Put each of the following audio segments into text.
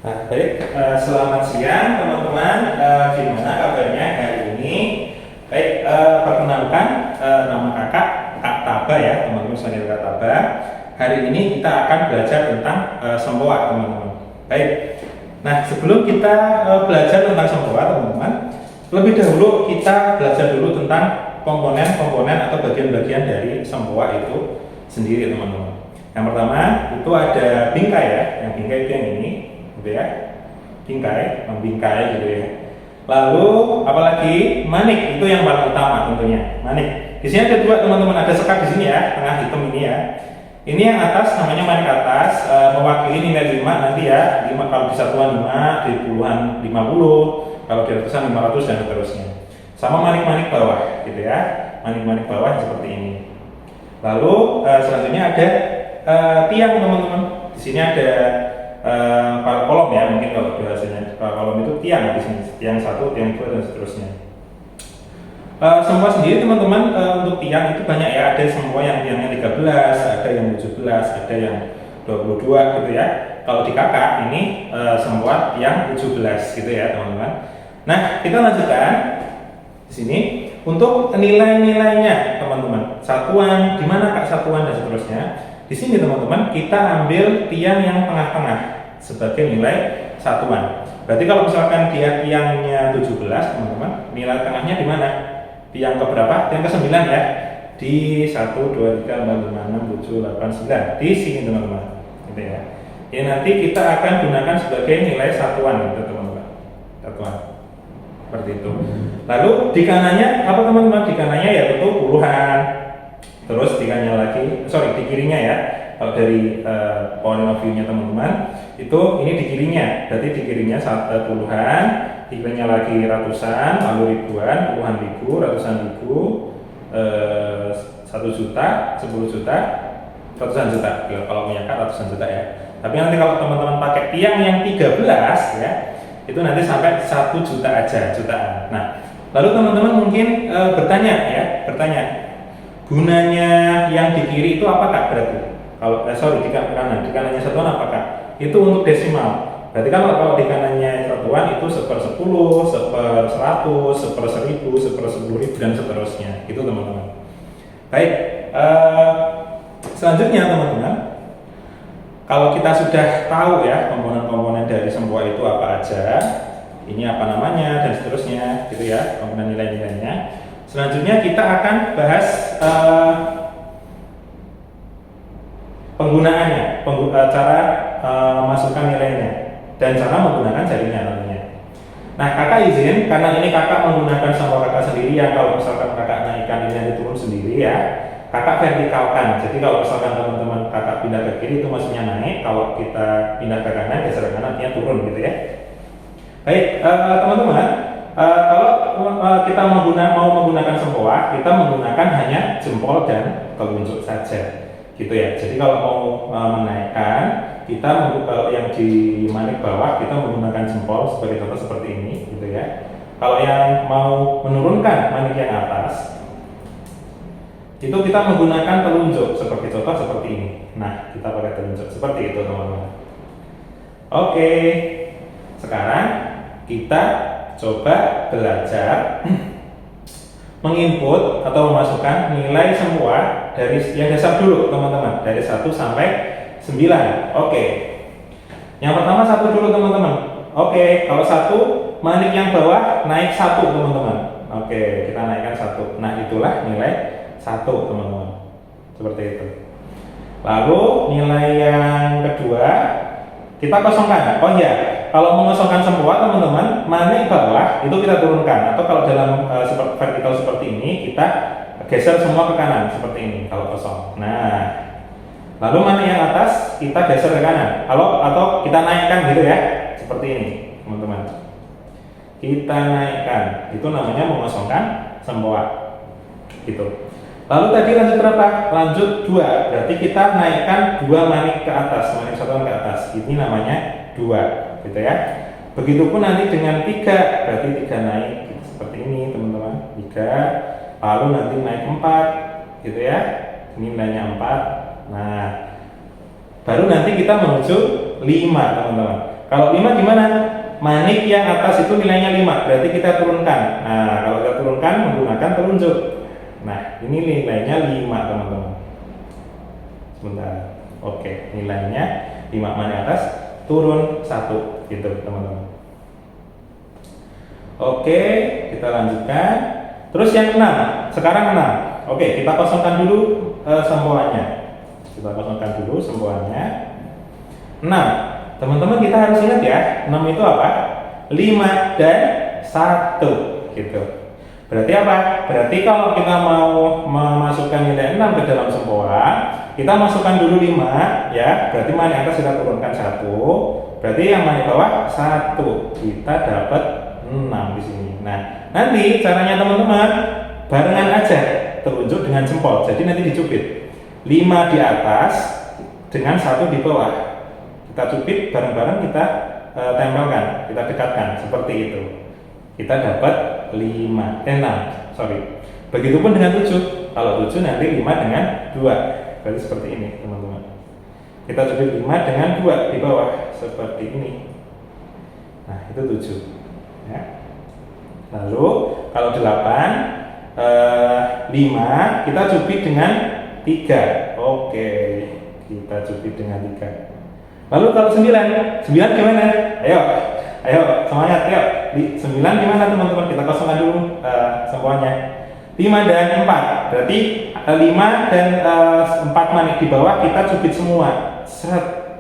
Nah, baik, selamat siang teman-teman. Gimana kabarnya hari ini? Baik, perkenalkan nama kakak Kak Taba ya, teman-teman panggil Kak Taba. Hari ini kita akan belajar tentang sempoa, teman-teman. Baik. Nah, sebelum kita belajar tentang sempoa, teman-teman, lebih dahulu kita belajar dulu tentang komponen-komponen atau bagian-bagian dari sempoa itu sendiri, teman-teman. Yang pertama itu ada bingkai ya, yang bingkai itu yang ini. Gitu ya, bingkai, membingkai gitu ya. Lalu apalagi manik, itu yang paling utama tentunya. Manik. Di sini ada dua teman-teman, ada sekat di sini ya, tengah hitam ini ya. Ini yang atas namanya manik atas, mewakili nilai 5 nanti ya. 5 kalau di satuan 5, di puluhan 50, kalau di ratusan 500 dan seterusnya. Sama manik-manik bawah gitu ya. Manik-manik bawah seperti ini. Lalu selanjutnya ada tiang teman-teman. Di sini ada kolom ya, mungkin kalau bahasanya kolom itu tiang di sini, tiang 1, tiang 2 dan seterusnya. Semua sendiri teman-teman, untuk tiang itu banyak ya, ada semua yang tiangnya 13, ada yang 17, ada yang 22 gitu ya. Kalau di kakak ini semua yang 17 gitu ya teman-teman. Nah, kita lanjutkan di sini untuk nilai-nilainya teman-teman. Satuan, di mana kak satuan dan seterusnya. Di sini teman-teman kita ambil tiang yang tengah-tengah sebagai nilai satuan. Berarti kalau misalkan dia tiangnya 17 teman-teman, nilai tengahnya di mana? Tiang ke berapa? Tiang ke-9 ya. Di 1, 2, 3, 4, 5, 6, 7, 8, 9. Di sini teman-teman. Gitu ya. Ini nanti kita akan gunakan sebagai nilai satuan gitu teman-teman. Satuan. Seperti itu. Lalu di kanannya apa teman-teman? Di kanannya ya tentu puluhan. Terus di kirinya ya. Kalau dari point of view-nya teman-teman, itu ini di kirinya. Berarti di kirinya puluhan, di kirinya lagi ratusan, lalu ribuan, puluhan ribu, ratusan ribu, 1 juta, 10 juta, ratusan juta. Kalau punya kak ratusan juta ya. Tapi nanti kalau teman-teman pakai tiang yang 13 ya, itu nanti sampai 1 juta aja, jutaan. Nah, lalu teman-teman mungkin bertanya, gunanya yang di kiri itu apakah berarti? Kalau di kanannya satuan apakah? Itu untuk desimal. Berarti kan kalau di kanannya satuan itu 1/10, 1/100, 1/1000, 1/10.000 dan seterusnya. Itu teman-teman. Baik, selanjutnya teman-teman, kalau kita sudah tahu ya komponen-komponen dari sempoa itu apa aja, ini apa namanya dan seterusnya, gitu ya, komponen nilai-nilainya. Selanjutnya kita akan bahas penggunaannya, cara masukkan nilainya dan cara menggunakan jaringan nantinya. Nah, kakak izin karena ini kakak menggunakan sempoa kakak sendiri ya. Kalau misalkan kakak naikkan ini nanti turun sendiri ya, kakak vertikalkan. Jadi kalau misalkan teman-teman kakak pindah ke kiri itu maksudnya naik, kalau kita pindah ke kanan geser ke kanan artinya turun gitu ya. Baik, teman-teman. Kalau kita mau menggunakan sempoa, kita menggunakan hanya jempol dan telunjuk saja, gitu ya. Jadi kalau mau menaikkan, kita kalau yang di manik bawah kita menggunakan jempol sebagai contoh seperti ini, gitu ya. Kalau yang mau menurunkan manik yang atas, itu kita menggunakan telunjuk seperti contoh seperti ini. Nah, kita pakai telunjuk seperti itu, teman-teman. Oke, sekarang kita coba belajar menginput atau memasukkan nilai semua dari yang dasar dulu teman-teman, dari 1 sampai 9. Oke. Yang pertama 1 dulu teman-teman. Oke, kalau 1 manik yang bawah naik 1 teman-teman. Oke, kita naikkan 1. Nah, itulah nilai 1 teman-teman. Seperti itu. Lalu nilai yang kedua kita kosongkan. Oh iya, kalau mengosongkan sempoa teman-teman, manik bawah itu kita turunkan, atau kalau dalam seperti vertikal seperti ini kita geser semua ke kanan seperti ini kalau kosong. Nah, lalu manik yang atas kita geser ke kanan. Atau kita naikkan gitu ya, seperti ini teman-teman. Kita naikkan, itu namanya mengosongkan sempoa. Gitu. Lalu tadi lanjut berapa? Lanjut 2. Berarti kita naikkan 2 manik ke atas, manik satuan ke atas. Ini namanya 2, gitu ya. Begitupun nanti dengan 3, berarti 3 naik gitu, seperti ini teman-teman. 3. Lalu nanti naik 4, gitu ya. Ini nilainya 4. Nah, baru nanti kita menuju 5 teman-teman. Kalau 5 gimana? Manik yang atas itu nilainya 5, berarti kita turunkan. Nah, kalau kita turunkan menggunakan telunjuk. Nah, ini nilainya 5 teman-teman. Sebentar. Oke, nilainya 5 manik atas turun 1 gitu teman-teman. Oke, kita lanjutkan. Terus yang 6, sekarang 6. Oke, kita kosongkan dulu semboannya. Kita kosongkan dulu semboannya. 6. Teman-teman kita harus ingat ya, 6 itu apa? 5 dan 1 gitu. Berarti apa? Berarti kalau kita mau memasukkan nilai 6 ke dalam semboan, kita masukkan dulu 5 ya. Berarti manik atas kita turunkan 1. Berarti yang manik bawah 1. Kita dapat 6 di sini. Nah, nanti caranya teman-teman barengan aja, telunjuk dengan jempol. Jadi nanti dicubit 5 di atas dengan 1 di bawah. Kita cubit bareng-bareng, kita tempelkan, kita dekatkan seperti itu. Kita dapat 6. Sorry. Begitupun dengan 7. Kalau 7 nanti 5 dengan 2. Berarti seperti ini teman-teman. Kita cubit 5 dengan 2 di bawah seperti ini. Nah, itu 7 ya. Lalu kalau 8 5 kita cubit dengan 3. Oke, kita cubit dengan 3. Lalu kalau 9 gimana? Ayo semangat, ayo. 9 gimana teman-teman? Kita kosongkan dulu semboannya. 5 dan 4. Berarti 5 dan 4 manik di bawah kita cubit semua.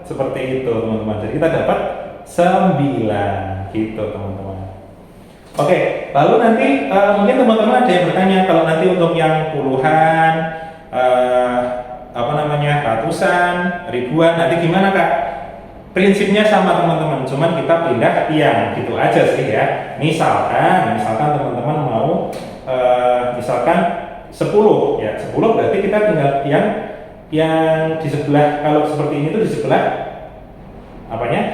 Seperti itu teman-teman. Jadi kita dapat 9 gitu teman-teman. Oke, lalu nanti mungkin teman-teman ada yang bertanya, kalau nanti untuk yang puluhan, ratusan, ribuan, nanti gimana Kak? Prinsipnya sama teman-teman, cuman kita pindah tiang gitu aja sih ya. Misalkan teman-teman mau misalkan 10 ya, 10 berarti kita tinggal tiang yang di sebelah, kalau seperti ini tuh di sebelah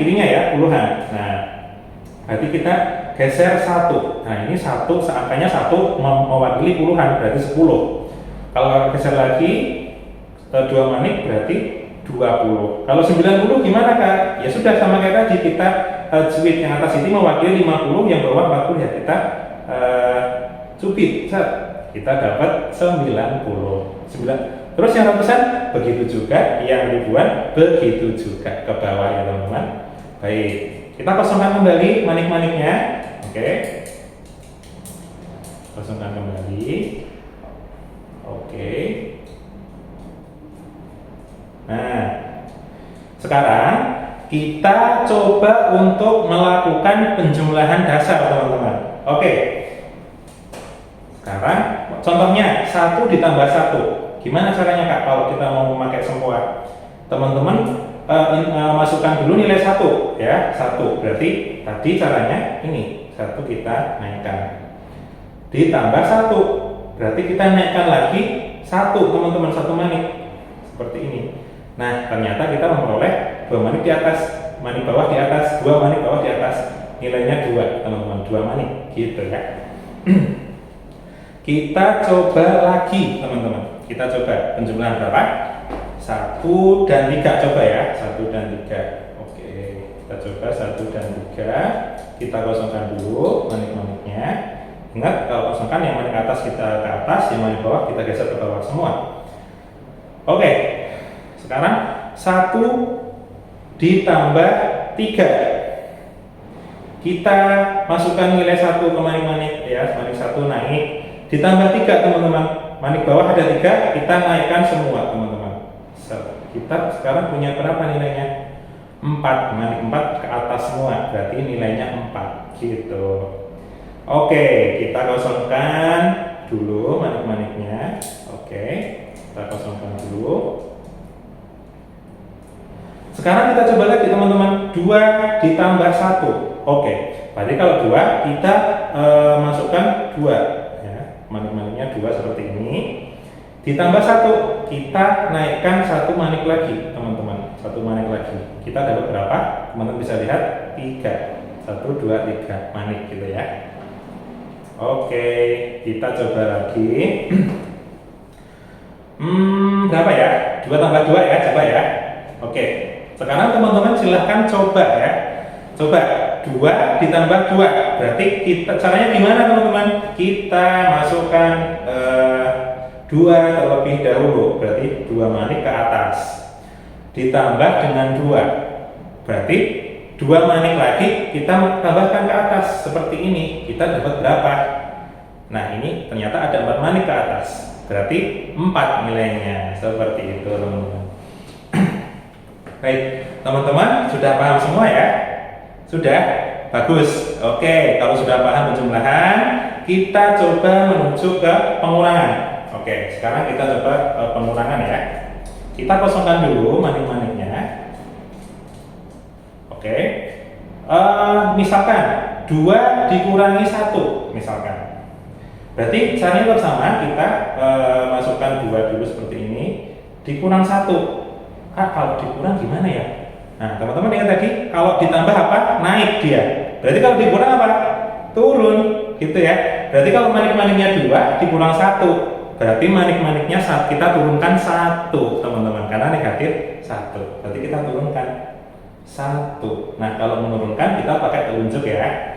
kirinya ya, puluhan. Nah, berarti kita geser 1. Nah, ini 1, angkanya 1 mewakili puluhan, berarti 10. Kalau geser lagi 2 manik berarti 20. Kalau 90 gimana Kak? Ya sudah sama kayak tadi, kita cubit yang atas ini mewakili 50, yang bawah 40 ya kita cubit. Kita dapat 90. Terus yang ratusan begitu juga, yang ribuan begitu juga ke bawah ya teman-teman. Baik, kita kosongkan kembali manik-maniknya. Oke. Kosongkan kembali. Oke. Nah, sekarang kita coba untuk melakukan penjumlahan dasar teman-teman. Oke. Sekarang contohnya 1 ditambah 1. Gimana caranya Kak kalau kita mau memakai sempoa? Teman-teman masukkan dulu nilai 1 ya. 1 berarti tadi caranya ini, 1 kita naikkan. Ditambah 1 berarti kita naikkan lagi 1 teman-teman, 1 manik. Seperti ini. Nah, ternyata kita memperoleh 2 manik di atas, manik bawah di atas, 2 manik bawah di atas. Nilainya 2, teman-teman, 2 manik, gitu ya. Kita coba lagi, teman-teman. Kita coba penjumlahan berapa? 1 dan 3, coba ya. 1 dan 3. Oke, kita coba 1 dan 3. Kita kosongkan dulu manik-maniknya. Ingat, kalau kosongkan yang manik atas kita ke atas, yang manik bawah kita geser ke bawah semua. Oke. Sekarang 1 ditambah 3. Kita masukkan nilai 1 ke manik-manik ya, manik 1 naik. Ditambah 3 teman-teman. Manik bawah ada 3, kita naikkan semua teman-teman. Kita sekarang punya berapa nilainya? 4, manik 4 ke atas semua, berarti nilainya 4 gitu. Oke, kita kosongkan dulu manik-maniknya. Oke, kita kosongkan dulu. Sekarang kita coba lagi teman-teman, 2 ditambah 1. Oke, berarti kalau 2 kita masukkan 2 ya, manik-maniknya 2 seperti ini. Ditambah 1, kita naikkan 1 manik lagi teman-teman, 1 manik lagi. Kita dapat berapa? Teman-teman bisa lihat 3. 1, 2, 3 manik gitu ya. Oke, kita coba lagi. Berapa ya? 2 tambah 2 ya, coba ya. Oke. Sekarang teman-teman silahkan coba ya. Coba 2 ditambah 2. Berarti caranya gimana teman-teman? Kita masukkan 2 terlebih dahulu. Berarti 2 manik ke atas. Ditambah dengan 2. Berarti 2 manik lagi kita tambahkan ke atas. Seperti ini. Kita dapat berapa? Nah, ini ternyata ada 4 manik ke atas. Berarti 4 nilainya. Seperti itu teman-teman. Baik, teman-teman sudah paham semua ya? Sudah? Bagus. Oke, kalau sudah paham penjumlahan, kita coba menuju ke pengurangan. Oke, sekarang kita coba pengurangan ya. Kita kosongkan dulu manik-maniknya. Oke. Misalkan 2 dikurangi 1 misalkan. Berarti caranya tetap sama, kita masukkan 2 dulu seperti ini, dikurang 1. Kalau dikurang gimana ya? Nah, teman-teman ingat tadi, kalau ditambah apa? Naik dia. Berarti kalau dikurang apa? Turun, gitu ya. Berarti kalau manik-maniknya 2 dikurang 1, berarti manik-maniknya kita turunkan 1, teman-teman, karena negatif 1. Berarti kita turunkan 1. Nah, kalau menurunkan kita pakai telunjuk ya.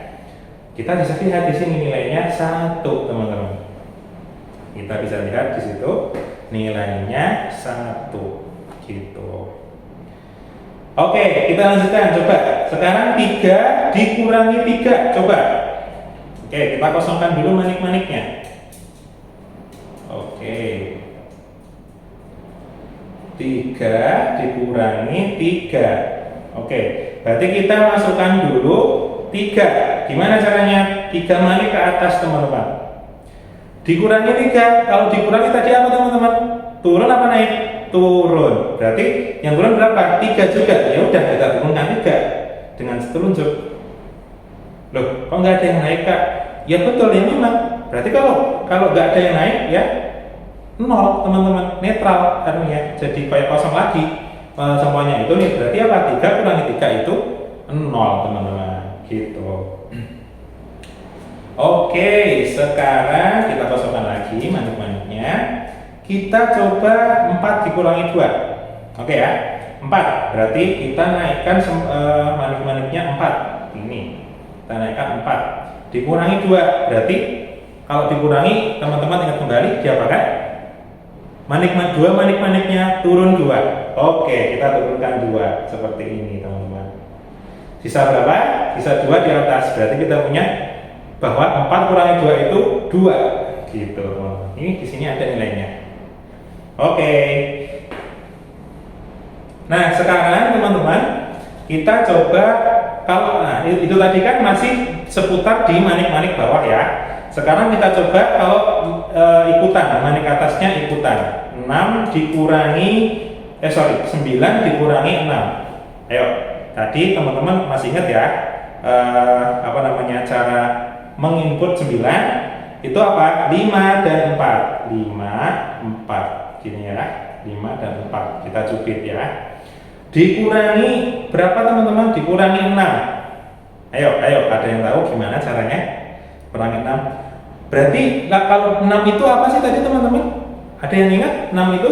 Kita bisa lihat di sini nilainya 1, teman-teman. Kita bisa lihat di situ nilainya 1, gitu. Oke, kita lanjutkan. Coba sekarang 3 dikurangi 3. Coba. Oke, kita kosongkan dulu manik-maniknya. Oke, 3 dikurangi 3. Oke, berarti kita masukkan dulu 3. Gimana caranya? 3 manik ke atas, teman-teman. Dikurangi 3. Kalau dikurangi tadi apa, teman-teman? Turun apa naik? Turun. Berarti yang turun berapa? 3 juga. Ya udah, kita turunkan 3 dengan telunjuk. Loh, kok nggak ada yang naik, Kak? Ya betul, ya memang. Berarti kalau nggak ada yang naik ya 0, teman-teman. Netral artinya. Jadi kayak kosong lagi. Semuanya itu nih berarti apa? 3 kurangi 3 itu 0, teman-teman. Gitu. Oke, sekarang kita kosongkan lagi manik-maniknya. Kita coba 4 dikurangi 2. Oke ya, 4. Berarti kita naikkan manik-maniknya 4. Ini, kita naikkan 4. Dikurangi 2. Berarti kalau dikurangi, teman-teman ingat kembali, diapakan? 2 manik-maniknya turun 2. Oke, kita turunkan 2. Seperti ini, teman-teman. Sisa berapa? Sisa 2 di atas. Berarti kita punya bahwa 4 kurangi 2 itu 2. Gitu. Ini di sini ada nilainya. Oke. Nah, sekarang teman-teman kita coba kalau itu tadi kan masih seputar di manik-manik bawah ya. Sekarang kita coba kalau ikutan, manik atasnya ikutan. 9 dikurangi 6. Ayo, tadi teman-teman masih ingat ya cara menginput 9 itu apa? 5 dan 4. 5, 4. Gini ya, 5 dan 4 kita cubit ya. Dikurangi berapa, teman-teman? Dikurangi 6. Ayo, ada yang tahu gimana caranya kurangi 6? Berarti kalau 6 itu apa sih tadi, teman-teman? Ada yang ingat? 6 itu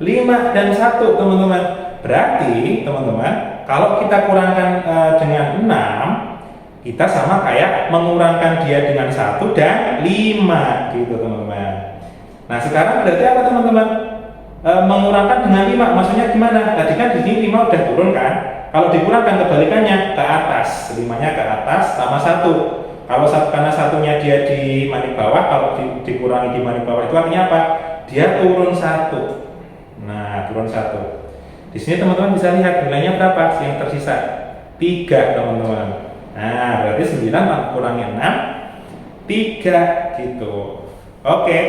5 dan 1, teman-teman. Berarti, teman-teman, kalau kita kurangkan dengan 6, kita sama kayak mengurangkan dia dengan 1 dan 5, gitu, teman-teman. Nah, sekarang berarti apa, teman-teman? Mengurangkan dengan 5, maksudnya gimana? Tadi kan di sini 5 udah turun kan? Kalau dikurangkan kebalikannya ke atas, 5-nya ke atas sama 1. Kalau karena satunya dia di manik bawah, kalau dikurangi di manik bawah itu artinya apa? Dia turun 1. Nah, turun 1. Di sini teman-teman bisa lihat nilainya berapa yang tersisa? 3, teman-teman. Nah, berarti 9 kurangi 6, 3 gitu. Oke.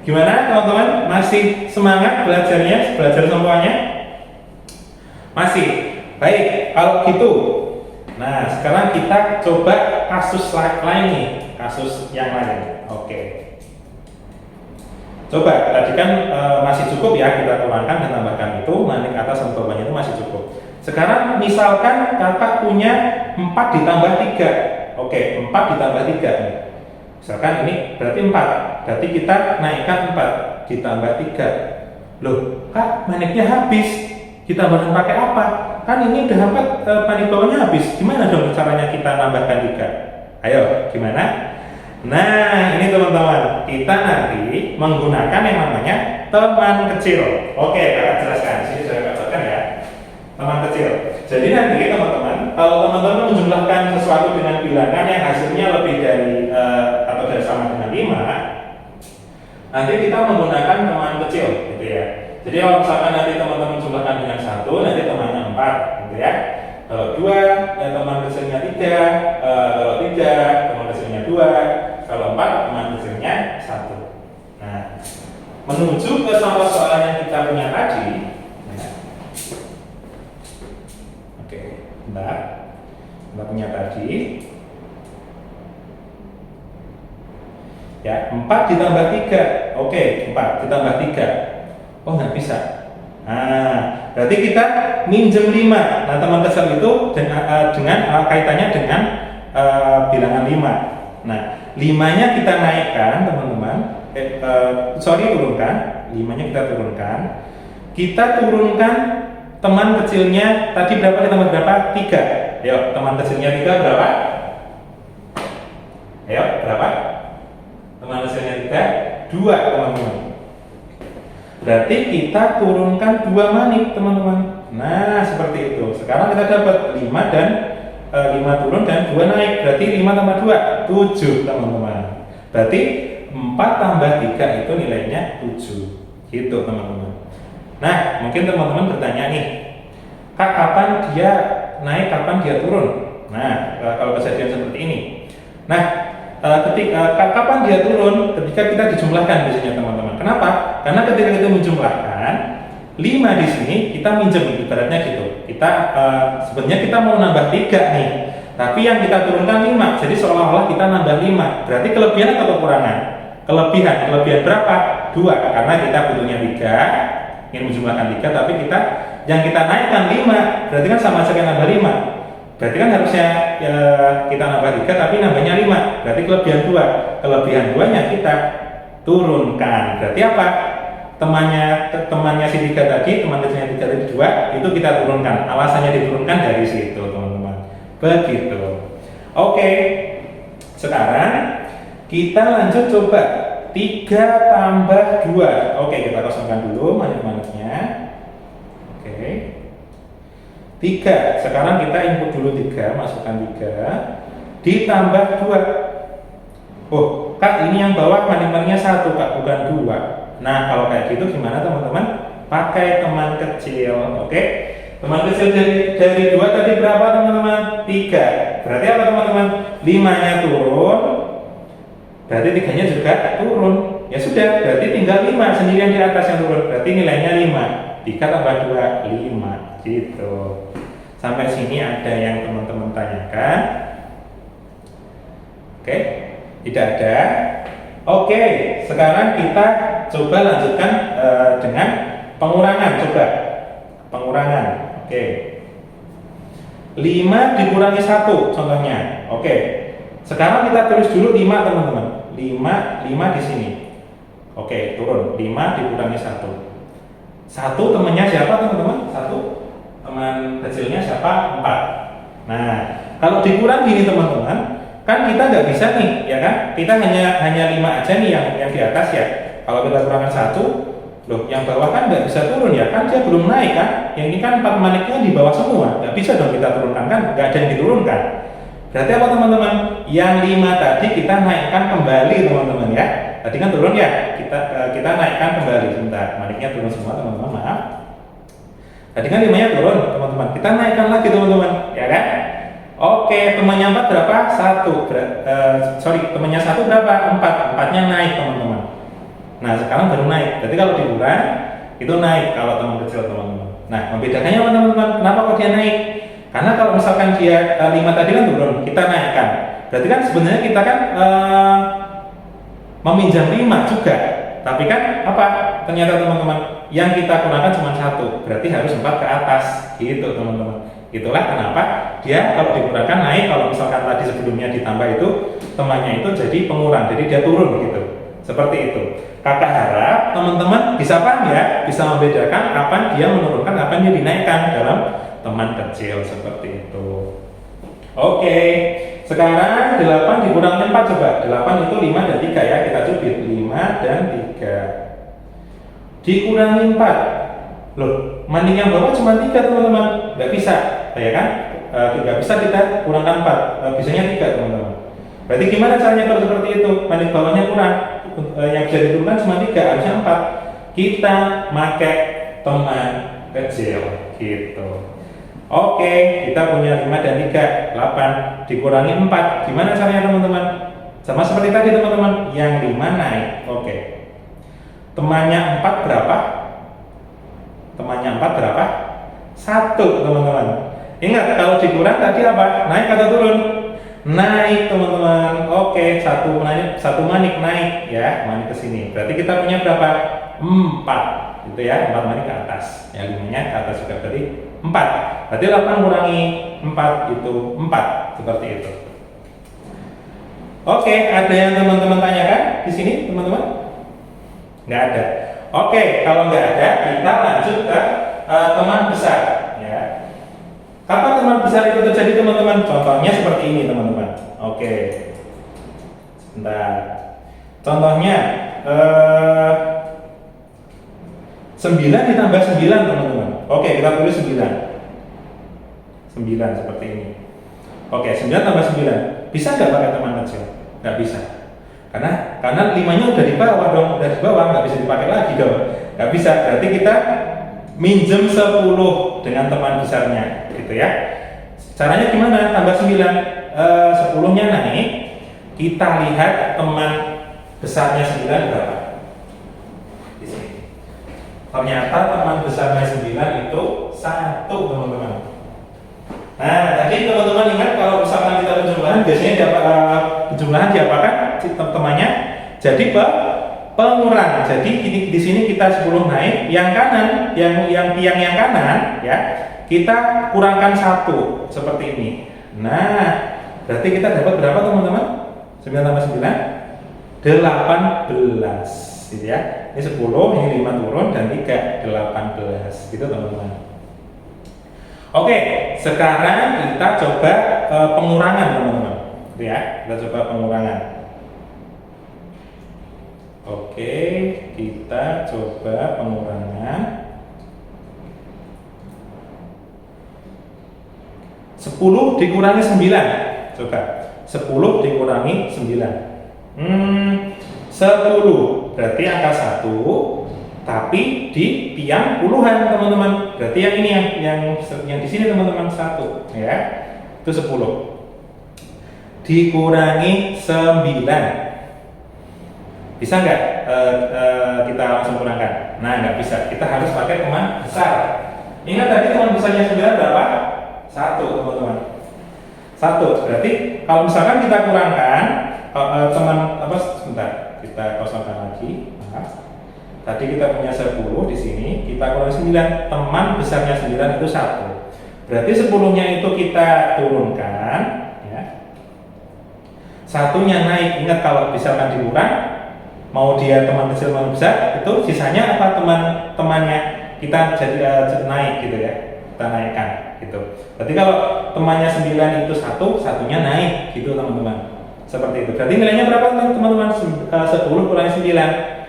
Gimana, teman-teman? Masih semangat belajarnya? Belajar semuanya? Masih? Baik, kalau gitu. Nah, sekarang kita coba kasus lain nih. Kasus yang lain. Oke. Coba, tadi kan masih cukup ya kita kurangkan dan tambahkan itu, manik atas sama bawahnya itu masih cukup. Sekarang misalkan kakak punya 4 ditambah 3. Oke, 4 ditambah 3 nih. Misalkan ini berarti 4. Berarti kita naikkan 4 ditambah 3. Loh, Kak, maniknya habis. Ditambahkan pakai apa? Kan ini udah 4, panit bawahnya habis. Gimana dong caranya kita nambahkan 3? Ayo, gimana? Nah, ini teman-teman, kita nanti menggunakan yang namanya teman kecil. Oke, kakak jelaskan. Sini saya katakan ya, teman kecil. Jadi nanti teman-teman, kalau teman-teman menjumlahkan sesuatu dengan bilangan yang hasilnya lebih dari atau dari sama dengan 5, nanti kita menggunakan teman kecil, gitu ya. Jadi kalau misalkan nanti teman-teman jumlahkan dengan 1, nanti temannya 4, gitu ya. Kalau 2, ya teman kecilnya 3, kalau 3, teman kecilnya 2, kalau 4, teman kecilnya 1. Nah, menuju ke contoh soal yang kita punya tadi. Oke, bentar. Kita punya tadi. Ya, 4 ditambah 3. Oke, 4 ditambah 3. Oh, nggak bisa. Nah, berarti kita minjem 5. Nah, teman kecil itu dengan kaitannya dengan bilangan 5. Nah, 5-nya kita naikkan, teman-teman. Turunkan. 5-nya kita turunkan. Kita turunkan teman kecilnya tadi berapa ditambah berapa? 3. Ayo, teman kecilnya 3 berapa? Ayo, berapa? Teman kecilnya 3, 2, teman-teman. Berarti kita turunkan 2 manit, teman-teman. Nah, seperti itu. Sekarang kita dapat 5 dan 5 turun dan 2 naik. Berarti 5 tambah 2, 7, teman-teman. Berarti 4 tambah 3 itu nilainya 7. Gitu, teman-teman. Nah, mungkin teman-teman bertanya nih, Kak, kapan dia naik, kapan dia turun? Nah, kalau kejadian seperti ini. Nah, kapan dia turun? Ketika kita dijumlahkan biasanya, teman-teman. Kenapa? Karena ketika kita menjumlahkan 5 di sini kita minjem, ibaratnya gitu. Kita sebenarnya kita mau nambah 3 nih, tapi yang kita turunkan 5. Jadi seolah-olah kita nambah 5. Berarti kelebihan atau kekurangan? Kelebihan berapa? 2, karena kita butuhnya 3, ingin menjumlahkan 3, tapi yang kita naikkan 5. Berarti kan sama saja nambah 5. Berarti kan harusnya kita nambah 3 tapi nambahnya 5. Berarti kelebihan 2. Kelebihan 2-nya kita turunkan. Berarti apa? Temannya si 3 tadi, teman kecilnya 3 tadi 2, itu kita turunkan. Alasannya diturunkan dari situ, teman-teman. Begitu. Oke. Sekarang kita lanjut coba 3 tambah 2. Oke, kita kosongkan dulu manit-manitnya. Oke. 3. Sekarang kita input dulu 3, masukkan 3 ditambah 2. Oh, Kak, ini yang bawah manit-manitnya 1, Kak, bukan 2. Nah, kalau kayak gitu gimana, teman-teman? Pakai teman kecil. Oke. Teman kecil dari 2 tadi berapa, teman-teman? 3. Berarti apa, teman-teman? 5-nya turun. Berarti 3-nya juga turun. Ya sudah, berarti tinggal 5 sendirian di atas yang turun. Berarti nilainya 5. 3 tambah 2, 5. Gitu. Sampai sini ada yang teman-teman tanyakan? Oke, tidak ada. Oke, sekarang kita coba lanjutkan dengan pengurangan. Coba pengurangan. Oke, 5 dikurangi 1 contohnya. Oke, sekarang kita tulis dulu 5, teman-teman. 5 di sini. Oke, turun. 5 dikurangi 1. 1 temannya siapa, teman-teman? 1 teman kecilnya siapa? 4. Nah, kalau dikurang gini, teman-teman, kan kita nggak bisa nih, ya kan? Kita hanya 5 aja nih yang di atas ya. Kalau kita kurangkan 1, loh, yang bawah kan nggak bisa turun ya, kan dia belum naik kan? Yang ini kan 4 manitnya di bawah semua, nggak bisa dong kita turunkan kan? Nggak ada yang diturunkan. Berarti apa, teman-teman? Yang 5 tadi kita naikkan kembali, teman-teman ya. Tadi kan turun ya, kita naikkan kembali. Sebentar, manitnya turun semua, teman-teman, maaf. Tadi kan 5-nya turun, teman-teman. Kita naikkan lagi, teman-teman, ya kan? Oke, temannya 4 berapa? 1. Temannya 1 berapa? 4. 4-nya naik, teman-teman. Nah, sekarang baru naik. Berarti kalau dikurang, itu naik kalau teman kecil, teman-teman. Nah, membedakannya apa, teman-teman? Kenapa kok dia naik? Karena kalau misalkan dia 5 tadi kan turun, kita naikkan. Berarti kan sebenarnya kita kan meminjam 5 juga. Tapi kan apa? Ternyata, teman-teman, yang kita kurangkan cuma 1. Berarti harus 4 ke atas. Gitu, teman-teman. Itulah kenapa dia kalau dikurangkan naik. Kalau misalkan tadi sebelumnya ditambah itu temannya itu jadi pengurang, jadi dia turun gitu. Seperti itu. Kakak harap teman-teman bisa paham ya, bisa membedakan kapan dia menurunkan, kapan dia dinaikkan dalam teman kecil seperti itu. Oke, sekarang 8 dikurangi 4 coba. 8 itu 5 dan 3 ya, kita cubit 5 dan 3 dikurangi 4. Loh, maning yang bawah cuma 3 teman-teman, nggak bisa, ya kan? Nggak bisa kita kurangkan 4, bisanya 3 teman-teman. Berarti gimana caranya kalau seperti itu? Maning bawahnya kurang, yang bisa diturunkan cuma 3, harusnya 4. Kita pakai teman kecil gitu. Oke, kita punya 5 dan 3, 8 dikurangi 4. Gimana caranya teman-teman? Sama seperti tadi teman-teman, yang 5 naik. Oke. Temannya 4 berapa? Temannya 4 berapa? 1 teman-teman. Ingat, kalau dikurang tadi apa? Naik atau turun? Naik teman-teman. Oke, satu manik naik ya, manik ke sini. Berarti kita punya berapa? 4 gitu ya, 4 manik ke atas. Ya, 5-nya ke atas juga berarti 4. Berarti 8 kurangi 4 itu 4, seperti itu. Oke, ada yang teman-teman tanyakan di sini, teman-teman? Nggak ada. Oke, kalau nggak ada, kita lanjut ke teman besar. Ya. Kapan teman besar itu terjadi, teman-teman? Contohnya seperti ini, teman-teman. Oke, sebentar. Contohnya 9 ditambah 9, teman-teman. Oke, kita tulis 9. 9 seperti ini. Oke, 9 tambah 9. Bisa nggak pakai teman kecil? Nggak bisa. Karena 5-nya udah di bawah dong, udah di bawah, nggak bisa dipakai lagi dong. Nggak bisa, berarti kita minjem 10 dengan teman besarnya, gitu ya. Caranya gimana? Tambah 9, 10-nya naik, kita lihat teman besarnya 9 berapa. Di sini. Ternyata teman besarnya 9 itu 1, teman-teman. Nah, tadi teman-teman ingat kalau misalkan kita penjumlahan, biasanya penjumlahan diapakan temannya? Jadi pengurang. Jadi di sini kita 10 naik, yang kanan, yang tiang yang kanan ya, kita kurangkan 1 seperti ini. Nah, berarti kita dapat berapa teman-teman? 9 tambah 9 18 gitu ya. Ini 10, ini 5 turun dan 3 18 gitu teman-teman. Oke, sekarang kita coba pengurangan teman-teman, ya. Kita coba pengurangan. Oke, kita coba pengurangan. 10 dikurangi 9, coba. 10 dikurangi 9. 10 berarti angka 1. Tapi di tiang puluhan teman-teman. Berarti yang ini yang di sini teman-teman 1 ya. Itu 10. Dikurangi 9. Bisa nggak kita langsung kurangkan? Nah, nggak bisa. Kita harus pakai teman besar. Ingat tadi teman besarnya 9 berapa? 1 teman-teman. 1. Berarti kalau misalkan kita kurangkan sebentar, kita kosongkan lagi. Tadi kita punya 10 di sini, kita kurangi 9, teman besarnya 9 itu 1. Berarti 10-nya itu kita turunkan, ya. 1-nya naik. Ingat kalau misalkan dikurang, mau dia teman kecil teman besar, itu sisanya apa teman-temannya kita jadi naik gitu ya. Kita naikkan gitu. Berarti kalau temannya 9 itu 1, 1-nya naik gitu teman-teman. Seperti itu. Berarti nilainya berapa teman-teman? 10 kurangi 9.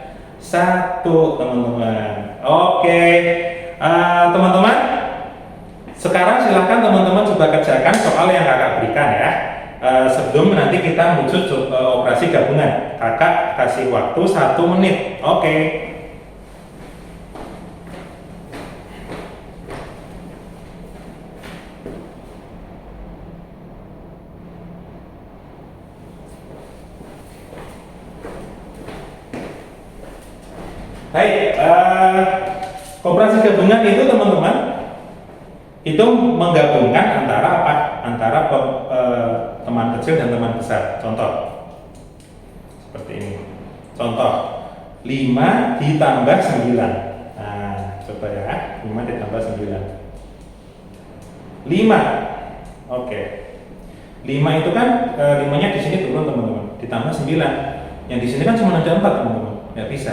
1 teman-teman. Oke, teman-teman, sekarang silahkan teman-teman coba kerjakan soal yang kakak berikan ya. Sebelum nanti kita menuju operasi gabungan, kakak kasih waktu 1 menit. Oke. Baik, operasi gabungan itu teman-teman itu menggabungkan antara apa? Antara teman kecil dan teman besar. Contoh seperti ini. Contoh 5 ditambah 9. Nah, coba ya, 5 ditambah 9. 5. Oke. 5 itu kan 5-nya di sini turun teman-teman, ditambah 9. Yang di sini kan cuma ada 4 teman-teman, nggak bisa.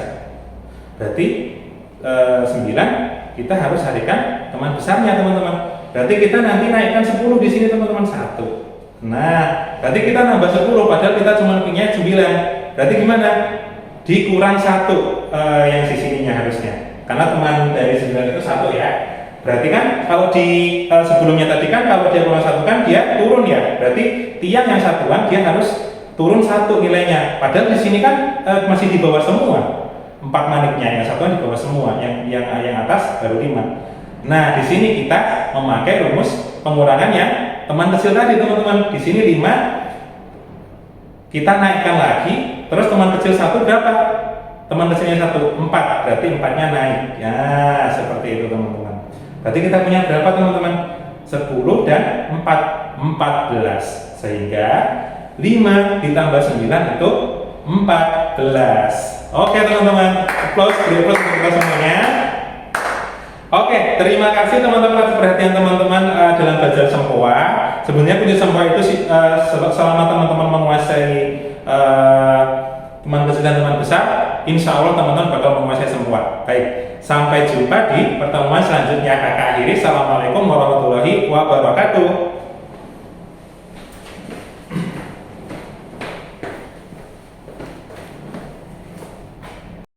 Berarti 9 kita harus carikan teman besarnya teman-teman. Berarti kita nanti naikkan 10 di sini teman-teman, 1. Nah, berarti kita nambah 10 padahal kita cuma punya 9. Berarti gimana? Dikurang 1 yang sisininya harusnya. Karena teman dari 9 itu 1 ya. Berarti kan kalau di sebelumnya tadi kan kalau dia kurang 1 kan dia turun ya. Berarti tiang yang satuan dia harus turun 1 nilainya. Padahal di sini kan masih di bawah semua. 4 maniknya yang satuan di bawah semua, yang atas baru 5. Nah, di sini kita memakai rumus pengurangannya teman kecil tadi teman-teman. Di sini 5 kita naikkan lagi, terus teman kecil 1 berapa? Teman kecilnya 1, 4, berarti 4-nya naik. Ya, seperti itu teman-teman. Berarti kita punya berapa teman-teman? 10 dan 4, 14. Sehingga 5 ditambah 9 itu 14. Oke teman-teman, applause untuk kita semuanya. Oke, terima kasih teman-teman atas perhatian teman-teman dalam belajar Sempoa. Sebenarnya kunci Sempoa itu selama teman-teman menguasai teman kecil dan teman besar, insya Allah teman-teman bakal menguasai Sempoa. Baik, sampai jumpa di pertemuan selanjutnya. Kakak akhiri, assalamualaikum warahmatullahi wabarakatuh.